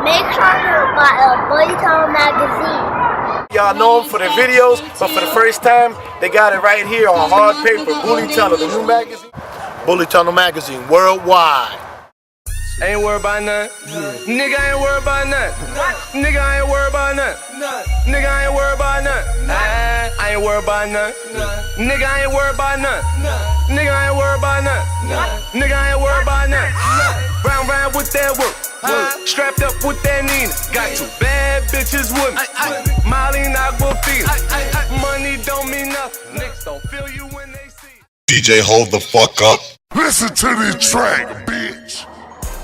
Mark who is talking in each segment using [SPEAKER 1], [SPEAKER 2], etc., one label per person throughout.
[SPEAKER 1] Make sure to buy Bully Tunnel magazine.
[SPEAKER 2] Y'all know them for their videos, but for the first time, they got it right here on hard paper. Bully Tunnel, the new magazine. Bully Tunnel magazine, worldwide.
[SPEAKER 3] Ain't worried about nothing. Nigga ain't worried about nothing. Nigga ain't worried about nothing. Nigga ain't worried about nothing. I ain't worried about nothing. Nigga ain't worried about nothing. Nigga ain't worried about nothing. Nigga ain't worried about nothing. Round with that work. Strapped up with that Nina. Got two bad bitches with me. Molly Aquafina. Money don't mean nothing. Niggas don't feel you when they see you.
[SPEAKER 4] DJ, hold the fuck up.
[SPEAKER 5] Listen to this track, bitch.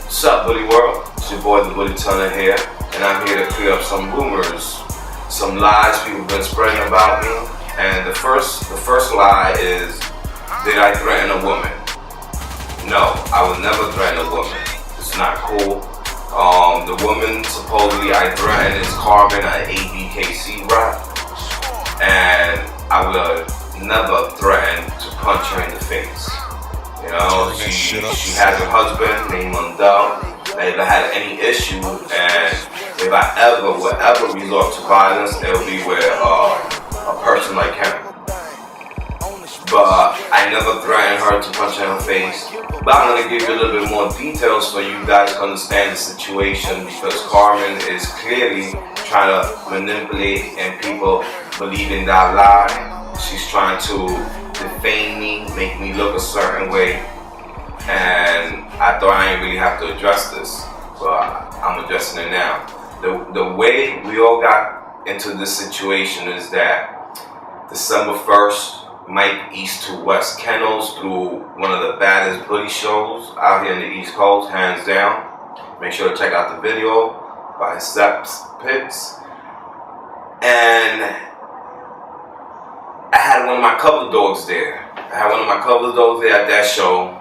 [SPEAKER 6] What's up, Bully World? It's your boy, the Bully Tunnel here, and I'm here to clear up some rumors, some lies people have been spreading about me. And the first lie is, did I threaten a woman? No, I would never threaten a woman. It's not cool. The woman supposedly I threatened is Carmen, an ABKC rep, and I would never threaten to punch her in the face. You know, she has a husband named Mundell. I never had any issue, and if I would ever resort to violence, it would be with a person like him. But I never threatened her to punch her in the face. But I'm going to give you a little bit more details so you guys can understand the situation, because Carmen is clearly trying to manipulate and people believe in that lie. She's trying to defame me, make me look a certain way, and I thought I didn't really have to address this, but I'm addressing it now. The way we all got into this situation is that December 1st, Mike East to West Kennels threw one of the baddest bully shows out here in the East Coast, hands down. Make sure to check out the video by Steps Pitts. And I had one of my cover dogs there. At that show.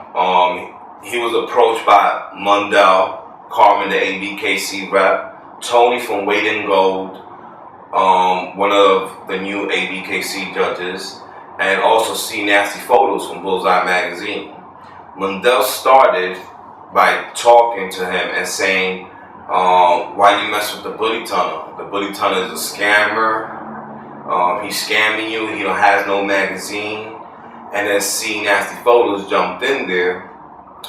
[SPEAKER 6] He was approached by Mundell, Carmen, the ABKC rep, Tony from Weight and Gold, one of the new ABKC judges, and also C Nasty Photos from Bullseye magazine. Mundell started by talking to him and saying, why you mess with the Bully Tunnel? The Bully Tunnel is a scammer. He's scamming you. He don't has no magazine. And then C Nasty Photos jumped in there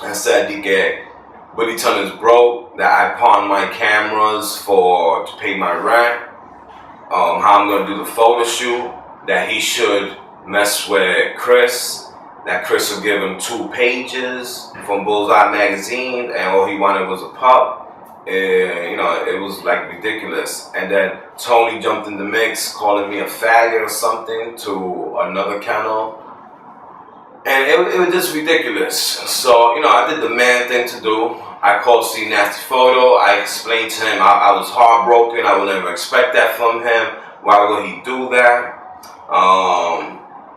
[SPEAKER 6] and said Bully Tunnel is broke, that I pawned my cameras to pay my rent, how I'm gonna do the photo shoot, that he should mess with Chris, that Chris will give him 2 pages from Bullseye magazine, and all he wanted was a pup. It was like ridiculous. And then Tony jumped in the mix, calling me a faggot or something to another kennel. And it was just ridiculous. So, I did the man thing to do. I called C Nasty Photo. I explained to him I was heartbroken. I would never expect that from him. Why would he do that?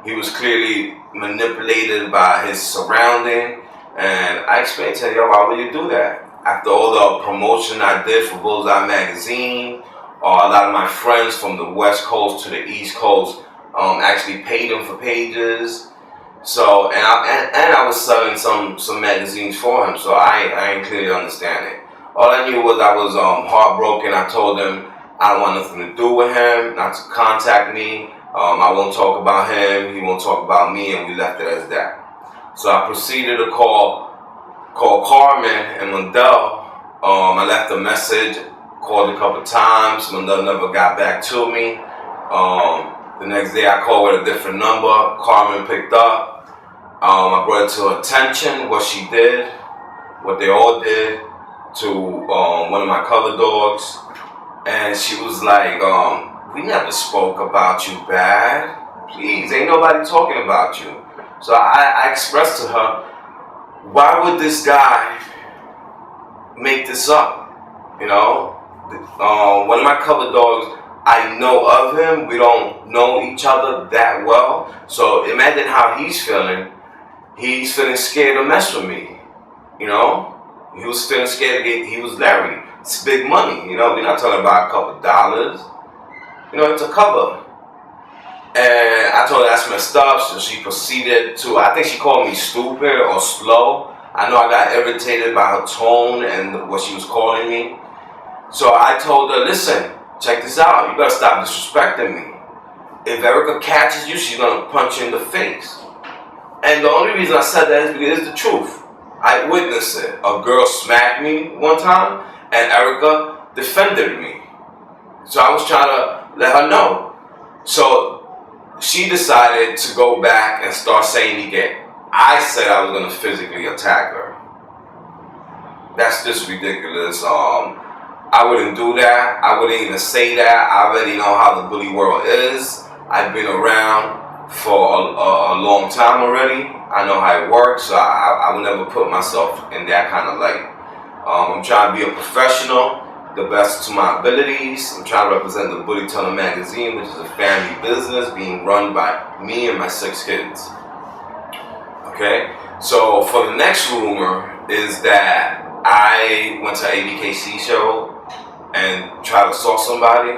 [SPEAKER 6] He was clearly manipulated by his surrounding. And I explained to him, why would you do that? After all the promotion I did for Bullseye magazine, a lot of my friends from the West Coast to the East Coast actually paid him for pages. So, and I was selling some magazines for him, so I ain't clearly understand it. All I knew was I was heartbroken. I told him I don't want nothing to do with him, not to contact me. I won't talk about him, he won't talk about me, and we left it as that. So I proceeded to call Carmen and Mundell. I left a message, called a couple times. Mundell never got back to me. The next day I called with a different number. Carmen picked up. I brought it to her attention what she did, what they all did to one of my cover dogs. And she was like, we never spoke about you bad. Please, ain't nobody talking about you. So I expressed to her, why would this guy make this up? One of my cover dogs, I know of him. We don't know each other that well. So imagine how he's feeling. He's feeling scared to mess with me. He was feeling scared to he was Larry. It's big money. We're not talking about a couple dollars. It's a cover. And I told her that's messed up, so she proceeded to, I think she called me stupid or slow. I know I got irritated by her tone and what she was calling me. So I told her, listen, check this out. You gotta stop disrespecting me. If Erica catches you, she's gonna punch you in the face. And the only reason I said that is because it's the truth. I witnessed it. A girl smacked me one time, and Erica defended me. So I was trying to let her know. So she decided to go back and start saying again, I said I was gonna physically attack her. That's just ridiculous. I wouldn't do that. I wouldn't even say that. I already know how the bully world is. I've been around for a long time already. I know how it works, so I would never put myself in that kind of light. I'm trying to be a professional, the best to my abilities. I'm trying to represent the Bully Tunnel magazine, which is a family business being run by me and my 6 kids. Okay, so for the next rumor is that I went to an ABKC show and tried to assault somebody.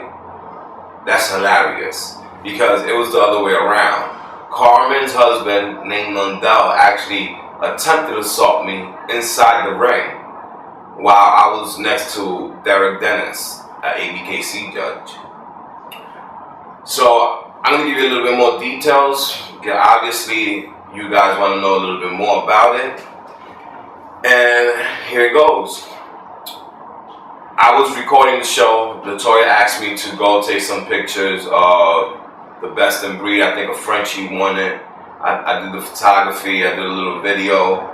[SPEAKER 6] That's hilarious because it was the other way around. Carmen's husband named Mundell actually attempted to assault me inside the ring while I was next to Derek Dennis, an ABKC judge. So I'm going to give you a little bit more details. Obviously, you guys want to know a little bit more about it. And here it goes. I was recording the show. Latoya asked me to go take some pictures of the best in breed. I think a Frenchie won it. I did the photography. I did a little video.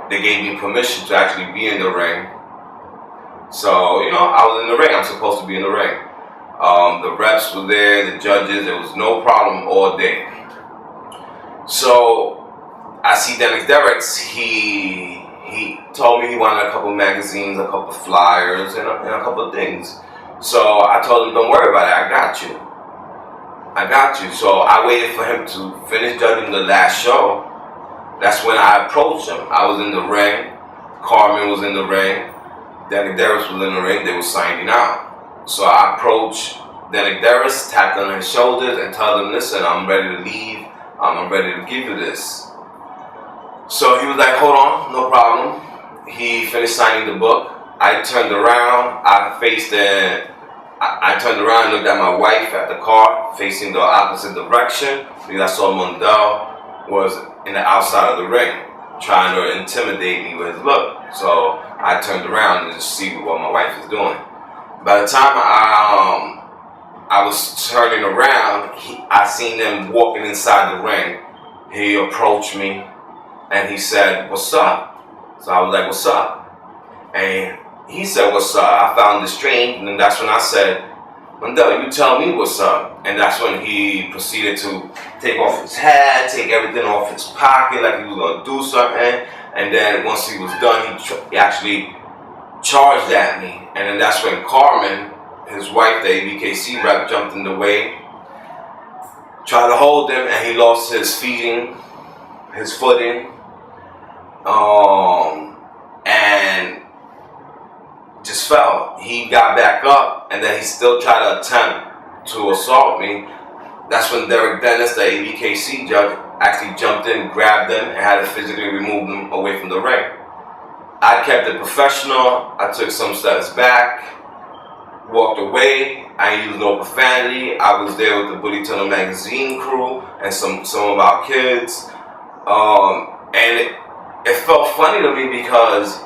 [SPEAKER 6] They gave me permission to actually be in the ring. So, you know, I was in the ring. I'm supposed to be in the ring. The reps were there, the judges. There was no problem all day. So I see Dennis Derricks. He told me he wanted a couple magazines, a couple flyers, and a couple of things. So I told him, don't worry about it. I got you. So I waited for him to finish judging the last show. That's when I approached him. I was in the ring. Carmen was in the ring. Dennis Derricks was in the ring. They were signing out. So I approached Dennis Derricks, tapped on his shoulders, and told him, listen, I'm ready to leave. I'm ready to give you this. So he was like, hold on, no problem. He finished signing the book. I turned around. I turned around and looked at my wife at the car, facing the opposite direction, because I saw Mundell was in the outside of the ring, trying to intimidate me with his look. So I turned around and just see what my wife was doing. By the time I was turning around, I seen them walking inside the ring. He approached me and he said, what's up? So I was like, what's up? And he said, what's up? I found it strange, and then that's when I said, Mundell, you tell me what's up. And that's when he proceeded to take off his hat, take everything off his pocket like he was going to do something. And then once he was done, he actually charged at me. And then that's when Carmen, his wife, the ABKC rep, jumped in the way, tried to hold him, and he lost his footing, and just fell. He got back up, and then he still tried to attempt to assault me. That's when Derek Dennis, the ABKC judge, actually jumped in, grabbed him, and had to physically remove him away from the ring. I kept it professional. I took some steps back, walked away. I used no profanity. I was there with the Bully Tunnel magazine crew and some of our kids. And it felt funny to me because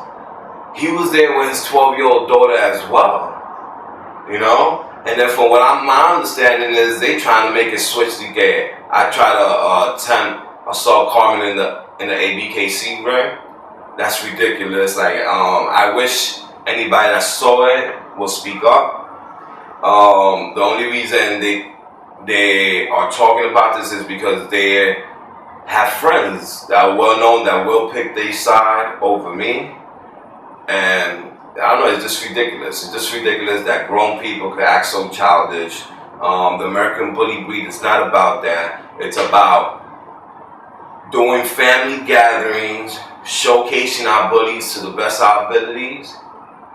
[SPEAKER 6] he was there with his 12-year-old daughter as well, you know? And then from what my understanding is, they trying to make it switch to get. I try to attempt assault Carmen in the ABKC ring. That's ridiculous. Like, I wish anybody that saw it will speak up. The only reason they are talking about this is because they have friends that are well known that will pick their side over me. And I don't know, it's just ridiculous. It's just ridiculous that grown people could act so childish. The American bully breed is not about that. It's about doing family gatherings, showcasing our bullies to the best of our abilities,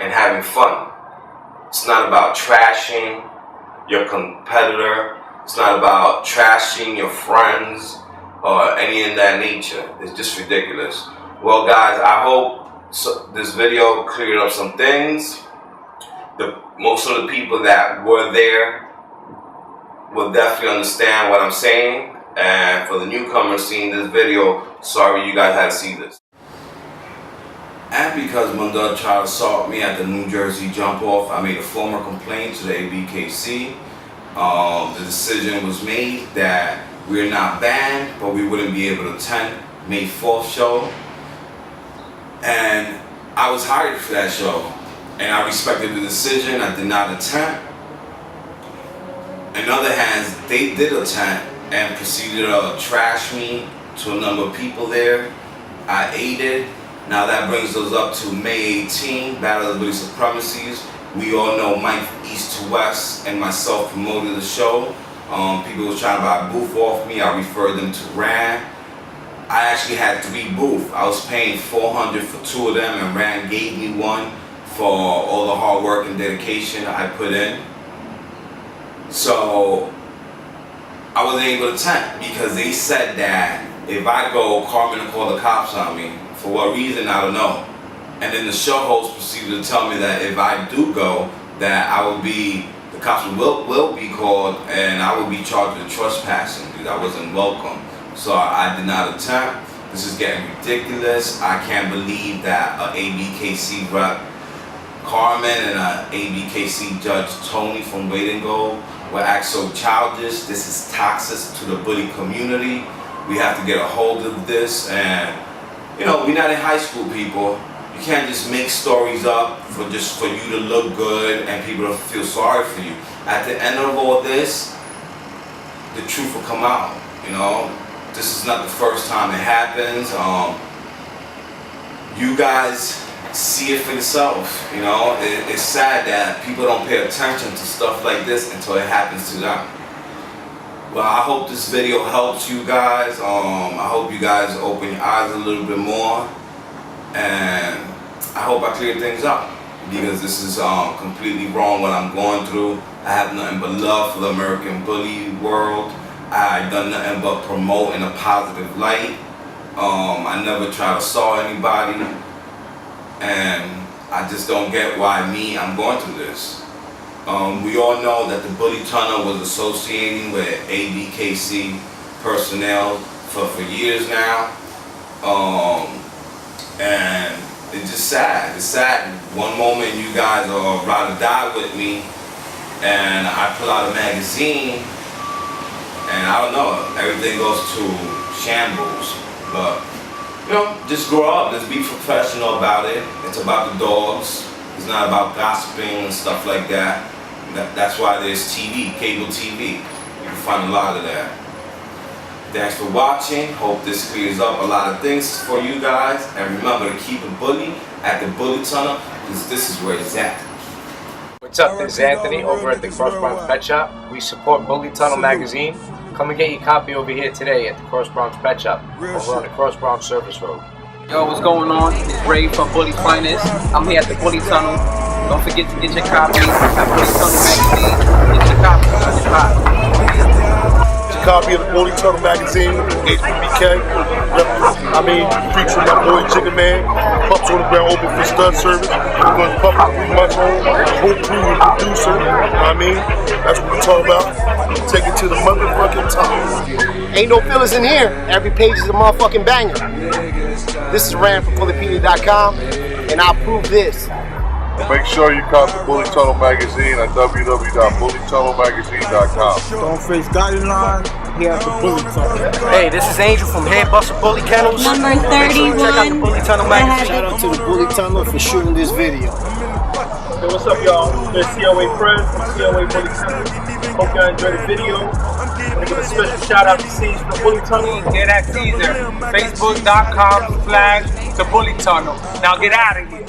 [SPEAKER 6] and having fun. It's not about trashing your competitor. It's not about trashing your friends or any of that nature. It's just ridiculous. Well, guys, I hope this video cleared up some things. most of the people that were there will definitely understand what I'm saying. And for the newcomers seeing this video, sorry you guys had to see this. And because Mundell tried to assault me at the New Jersey jump off, I made a formal complaint to the ABKC. The decision was made that we're not banned, but we wouldn't be able to attend May 4th show. And I was hired for that show, and I respected the decision. I did not attend. On the other hand, they did attend and proceeded to trash me to a number of people there. I aided. Now that brings us up to May 18, Battle of the Bully Supremacies. We all know Mike East to West and myself promoted the show. People was trying to buy a booth off me. I referred them to Rand. I actually had 3 booths. I was paying $400 for 2 of them, and Rand gave me one for all the hard work and dedication I put in. So I wasn't able to attend because they said that if I go, Carmen will call the cops on me. For what reason, I don't know. And then the show host proceeded to tell me that if I do go, that I will be, the cops will be called, and I will be charged with trespassing because I wasn't welcome. So I did not attend. This is getting ridiculous. I can't believe that an ABKC rep, Carmen, and an ABKC judge, Tony from Wait and Go, were act so childish. This is toxic to the bully community. We have to get a hold of this, and you know, we're not in high school, people. You can't just make stories up for you to look good and people to feel sorry for you. At the end of all this, the truth will come out. You know, this is not the first time it happens. You guys see it for yourself. You know, it's sad that people don't pay attention to stuff like this until it happens to them. Well, I hope this video helps you guys. I hope you guys open your eyes a little bit more, and I hope I clear things up because this is completely wrong what I'm going through. I have nothing but love for the American bully world. I've done nothing but promote in a positive light. I never try to assault anybody, and I just don't get why I'm going through this. We all know that the Bully Tunnel was associating with ABKC personnel for years now. And it's just sad. It's sad. One moment you guys are ride or die with me, and I pull out a magazine, and I don't know, everything goes to shambles. But, you know, just grow up. Let's be professional about it. It's about the dogs. It's not about gossiping and stuff like that. That's why there's TV, cable TV. You can find a lot of that. Thanks for watching. Hope this clears up a lot of things for you guys. And remember to keep it bully at the Bully Tunnel, because this is where it's at.
[SPEAKER 4] What's up, this is Anthony over at the Cross Bronx Pet Shop. We support Bully Tunnel Magazine. Come and get your copy over here today at the Cross Bronx Pet Shop over on the Cross Bronx Service Road.
[SPEAKER 7] Yo, what's going on? It's Ray from Bully's Finest. I'm here at the Bully Tunnel. Don't forget to get your copy at Bully Tunnel Magazine. Get your copy.
[SPEAKER 2] It's a copy of the Bully Tunnel Magazine, HBBK. Preach with my boy Jigga Man. Pups on the ground, open for stud service. We're going to pup for 3 months old. Whole crew and producer. You know what I mean? That's what we're talking about. Take it to the motherfucking top.
[SPEAKER 8] Ain't no fillers in here. Every page is a motherfucking banger. This is Rand from BullyPedia.com, and I approve this.
[SPEAKER 5] Make sure you copy Bully Tunnel Magazine at www.bullytunnelmagazine.com.
[SPEAKER 9] Stoneface Guideline here at the Bully Tunnel.
[SPEAKER 4] Hey, this is Angel from Headbuster Bully Kennels.
[SPEAKER 1] Number 31.
[SPEAKER 4] Check out the Bully Tunnel Magazine.
[SPEAKER 8] Shout out to the Bully Tunnel for shooting this video.
[SPEAKER 9] Hey, what's up, y'all? It's COA Prez from COA Bully Tunnel. Hope y'all enjoyed the video. I'm gonna give a special shout out to Caesar from Bully Tunnel.
[SPEAKER 7] Get at Caesar. Facebook.com/the Bully Tunnel. Now get out of here.